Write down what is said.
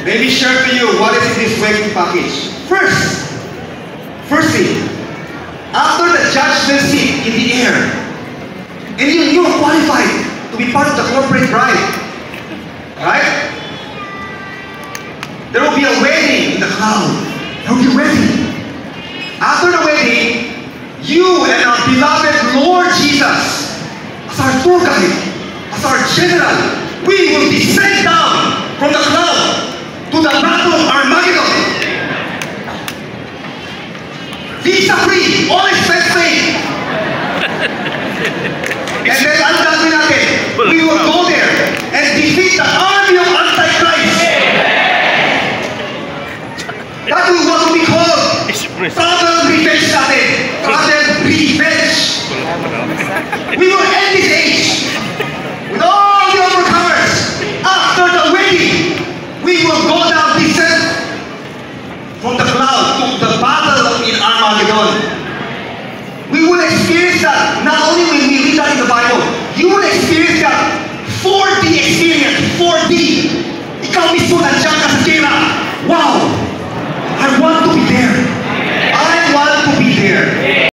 Let me share to you what is in this wedding package. Firstly, after the judgment seat in the air, and you are qualified to be part of the corporate bride, right? There will be a wedding in the cloud. There will be a wedding. After the wedding, you and our beloved Lord Jesus, as our tour guide, as our general, we will be sent down from the cloud to the battle of Armageddon. Visa free, all expense paid. And then ang gagawin natin, we will go there and defeat the army of Antichrist. That is what we call Father revenge natin. Father revenge. We will end this age with all the overcomers. After the wedding, we will go down, descend from the cloud to the battle in Armageddon. We will experience that not only when we read that in the Bible,